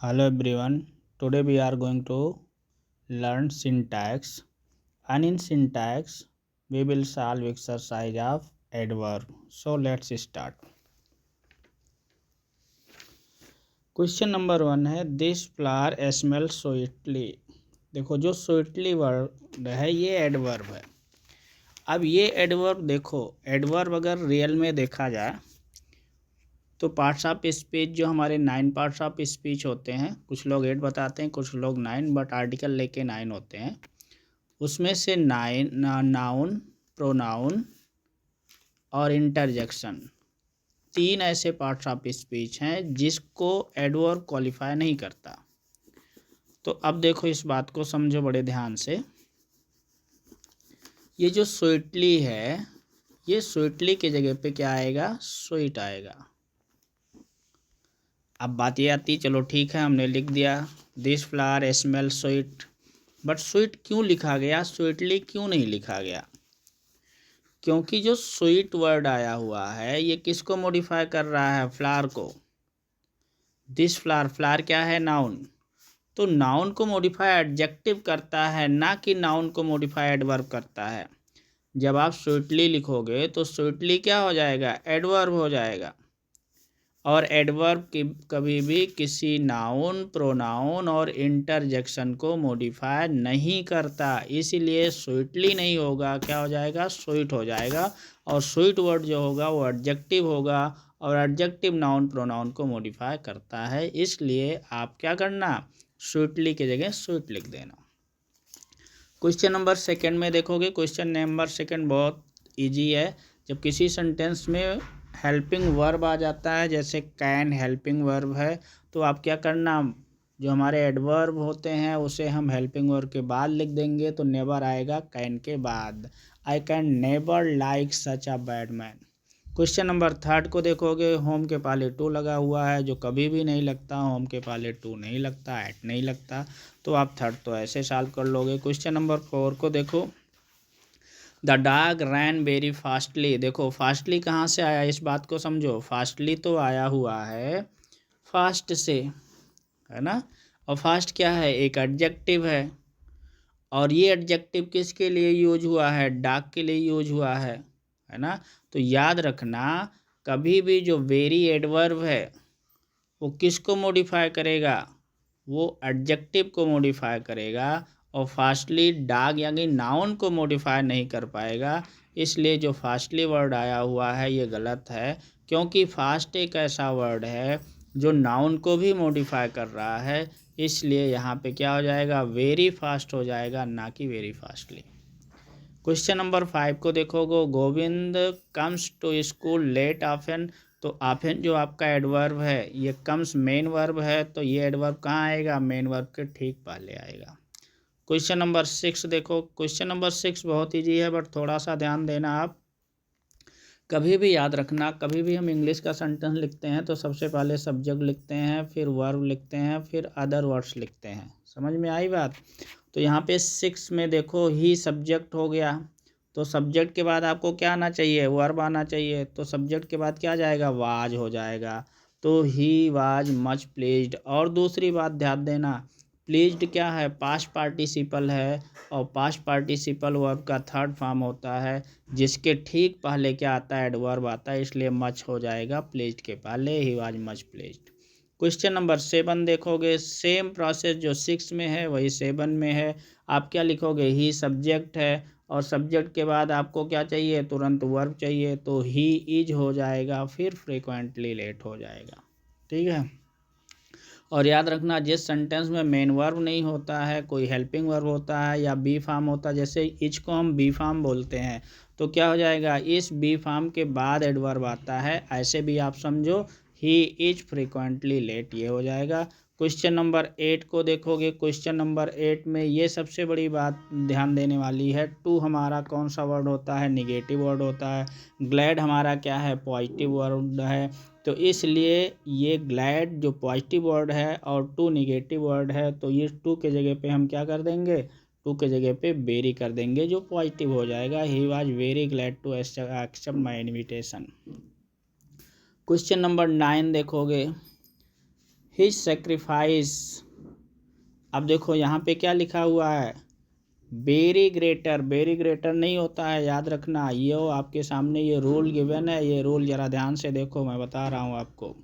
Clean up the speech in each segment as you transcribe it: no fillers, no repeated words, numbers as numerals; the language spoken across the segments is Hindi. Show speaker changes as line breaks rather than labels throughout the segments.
Hello everyone. Today we are going to learn syntax, and in syntax we will solve exercise of adverb. So let's start. Question number 1 है दिस फ्लावर स्मेल स्वीटली। देखो जो स्वीटली वर्ड है ये एडवर्ब है। अब ये एडवर्ब देखो, एडवर्ब अगर रियल में देखा जाए तो पार्ट्स ऑफ स्पीच जो हमारे 9 पार्ट्स ऑफ स्पीच होते हैं, कुछ लोग 8 बताते हैं, कुछ लोग 9, बट आर्टिकल लेके 9 होते हैं। उसमें से 9 नाउन, प्रोनाउन और इंटरजेक्शन, 3 ऐसे पार्ट्स ऑफ स्पीच हैं जिसको एडवर्ब क्वालिफाई नहीं करता। तो अब देखो इस बात को समझो बड़े ध्यान से। ये जो स्वीटली है, ये स्वीटली की जगह पे क्या आएगा? स्वीट आएगा। अब बात ये आती, चलो ठीक है हमने लिख दिया this flower smell sweet, but sweet क्यों लिखा गया, स्वीटली क्यों नहीं लिखा गया? क्योंकि जो स्वीट वर्ड आया हुआ है ये किसको मॉडिफाई कर रहा है? फ्लावर को। दिस फ्लावर, फ्लावर क्या है? नाउन। तो नाउन को मॉडिफाई एडजेक्टिव करता है, ना कि नाउन को मॉडिफाई एडवर्ब करता है। जब आप स्वीटली लिखोगे तो स्वीटली क्या हो जाएगा? एडवर्ब हो जाएगा। और एडवर्ब कभी भी किसी नाउन, प्रोनाउन और इंटरजेक्शन को मॉडिफाई नहीं करता, इसीलिए स्वीटली नहीं होगा, क्या हो जाएगा? स्वीट हो जाएगा। और स्वीट वर्ड जो होगा वो एडजेक्टिव होगा, और एडजेक्टिव नाउन, प्रोनाउन को मॉडिफाई करता है। इसलिए आप क्या करना, स्वीटली की जगह स्वीट लिख देना। क्वेश्चन नंबर 2 में देखोगे, क्वेश्चन नंबर 2 बहुत ईजी है। जब किसी सेंटेंस में हेल्पिंग वर्ब आ जाता है, जैसे कैन हेल्पिंग वर्ब है, तो आप क्या करना, जो हमारे एडवर्ब होते हैं उसे हम हेल्पिंग वर्ब के बाद लिख देंगे, तो नेवर आएगा कैन के बाद। I can never like such a bad man. Question number 3 को देखोगे, होम के पहले टू लगा हुआ है, जो कभी भी नहीं लगता, होम के पहले टू नहीं लगता, एट नहीं लगता, तो आप 3 तो ऐसे सॉल्व कर लोगे। क्वेश्चन नंबर 4 को देखो, the dog rain very fastly. देखो फास्टली कहाँ से आया, इस बात को समझो। फास्टली तो आया हुआ है फास्ट से, है ना। और फास्ट क्या है? एक एडजेक्टिव है, और ये एडजेक्टिव किसके लिए यूज हुआ है? डॉग के लिए यूज हुआ है ना। तो याद रखना, कभी भी जो वेरी एडवर्ब है वो किसको मॉडिफाई करेगा? वो एडजेक्टिव को मॉडिफाई करेगा, और फास्टली डॉग यानी नाउन को मॉडिफाई नहीं कर पाएगा। इसलिए जो फास्टली वर्ड आया हुआ है ये गलत है, क्योंकि फास्ट एक ऐसा वर्ड है जो नाउन को भी मॉडिफाई कर रहा है। इसलिए यहाँ पे क्या हो जाएगा? वेरी फास्ट हो जाएगा, ना कि वेरी फास्टली। क्वेश्चन नंबर 5 को देखोगे, Govind comes to school late often. तो ऑफन जो आपका एडवर्ब है, ये कम्स मेन वर्ब है, तो ये एडवर्ब कहाँ आएगा? मेन वर्ब के ठीक पहले आएगा। क्वेश्चन नंबर 6 देखो, क्वेश्चन नंबर 6 बहुत ईजी है, बट थोड़ा सा ध्यान देना आप। कभी भी याद रखना, कभी भी हम इंग्लिश का सेंटेंस लिखते हैं तो सबसे पहले सब्जेक्ट लिखते हैं, फिर वर्ब लिखते हैं, फिर अदर वर्ड्स लिखते हैं। समझ में आई बात? तो यहाँ पे 6 में देखो ही सब्जेक्ट हो गया, तो सब्जेक्ट के बाद आपको क्या आना चाहिए? वर्ब आना चाहिए। तो सब्जेक्ट के बाद क्या आ जाएगा? वाज हो जाएगा। तो ही वाज मच प्लीज्ड। और दूसरी बात ध्यान देना, प्लीज्ड क्या है? पास्ट पार्टिसिपल है, और पास्ट पार्टिसिपल वर्ब का 3rd फॉर्म होता है, जिसके ठीक पहले क्या आता है? एडवर्ब आता है। इसलिए मच हो जाएगा प्लीज्ड के पहले, he was much pleased. Question number 7 देखोगे, सेम प्रोसेस जो 6 में है वही 7 में है। आप क्या लिखोगे? ही सब्जेक्ट है, और सब्जेक्ट के बाद आपको क्या चाहिए? तुरंत वर्ब चाहिए, तो ही इज हो जाएगा, फिर फ्रीक्वेंटली लेट हो जाएगा। ठीक है। और याद रखना, जिस सेंटेंस में मेन वर्ब नहीं होता है, कोई हेल्पिंग वर्ब होता है या बी फार्म होता है, जैसे इज को हम बी फार्म बोलते हैं, तो क्या हो जाएगा? इस बी फार्म के बाद एडवर्ब आता है, ऐसे भी आप समझो। ही इज फ्रीक्वेंटली लेट, ये हो जाएगा। क्वेश्चन नंबर 8 को देखोगे, क्वेश्चन नंबर 8 में ये सबसे बड़ी बात ध्यान देने वाली है। टू हमारा कौन सा वर्ड होता है? निगेटिव वर्ड होता है। ग्लैड हमारा क्या है? पॉजिटिव वर्ड है। तो इसलिए ये ग्लैड जो पॉजिटिव वर्ड है और टू निगेटिव वर्ड है, तो ये टू के जगह पे हम क्या कर देंगे? टू के जगह पे वेरी कर देंगे, जो पॉजिटिव हो जाएगा। He was very glad to accept my invitation. Question number 9 देखोगे, हिज सेक्रीफाइस। अब देखो यहाँ पे क्या लिखा हुआ है, वेरी ग्रेटर। वेरी ग्रेटर नहीं होता है, याद रखना। ये आपके सामने ये रूल गिवन है, ये रूल ज़रा ध्यान से देखो, मैं बता रहा हूँ आपको।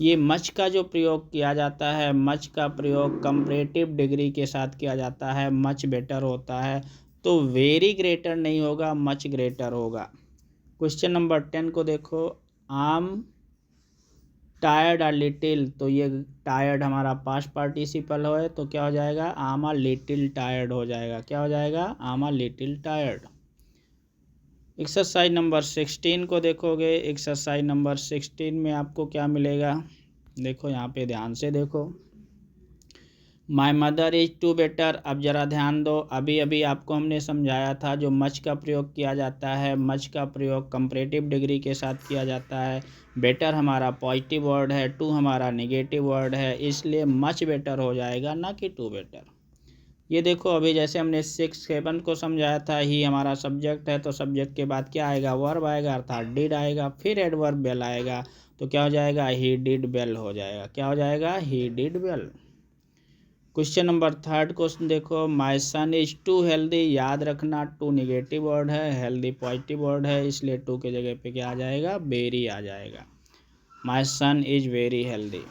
ये मच का जो प्रयोग किया जाता है, मच का प्रयोग कंपैरेटिव डिग्री के साथ किया जाता है, मच बेटर होता है। तो वेरी ग्रेटर नहीं होगा, मच ग्रेटर होगा। क्वेश्चन नंबर 10 को देखो, आम टायर्ड आ लिटिल। तो ये टायर्ड हमारा पास्ट पार्टिसिपल है, तो क्या हो जाएगा, आम आ लिटिल टायर्ड हो जाएगा। क्या हो जाएगा, आम आ लिटिल टायर्ड। एक्सरसाइज नंबर 16 को देखोगे, एक्सरसाइज नंबर 16 में आपको क्या मिलेगा, देखो यहाँ पे ध्यान से देखो। My mother is too better. अब ज़रा ध्यान दो, अभी अभी आपको हमने समझाया था, जो मच का प्रयोग किया जाता है, मच का प्रयोग कंपैरेटिव डिग्री के साथ किया जाता है। बेटर हमारा पॉजिटिव वर्ड है, टू हमारा नेगेटिव वर्ड है, इसलिए मच बेटर हो जाएगा, ना कि टू बेटर। ये देखो, अभी जैसे हमने 6, 7 को समझाया था, ही हमारा सब्जेक्ट है, तो सब्जेक्ट के बाद क्या आएगा, वर्ब आएगा, अर्थात डिड आएगा, फिर एडवर्ब वेल आएगा। तो क्या हो जाएगा, ही डिड वेल हो जाएगा। क्या हो जाएगा, he did well. Question number 3 question देखो, माई सन इज टू हेल्दी। याद रखना, टू निगेटिव वर्ड है, हेल्दी पॉजिटिव वर्ड है, इसलिए टू के जगह पे क्या आ जाएगा, वेरी आ जाएगा। My son is very healthy.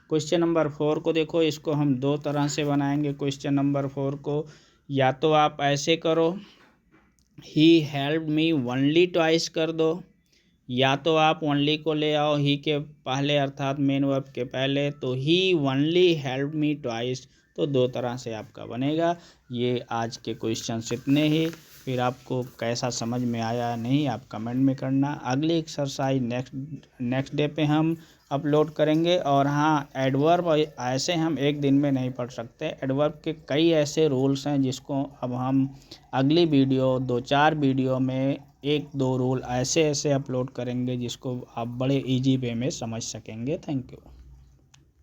Question number 4 को देखो, इसको हम दो तरह से बनाएंगे। क्वेश्चन नंबर 4 को या तो आप ऐसे करो, he helped me only twice कर दो, या तो आप ओनली को ले आओ ही के पहले, अर्थात मेन वर्ब के पहले, तो ही ओनली हेल्प मी ट्वाइस। तो दो तरह से आपका बनेगा। ये आज के क्वेश्चंस इतने ही। फिर आपको कैसा समझ में आया नहीं, आप कमेंट में करना। अगली एक्सरसाइज नेक्स्ट डे पे हम अपलोड करेंगे। और हाँ, एडवर्ब ऐसे हम एक दिन में नहीं पढ़ सकते, एडवर्ब के कई ऐसे रूल्स हैं जिसको अब हम अगली वीडियो 2-4 वीडियो में 1-2 रूल ऐसे ऐसे अपलोड करेंगे जिसको आप बड़े इजी वे में समझ सकेंगे। Thank you.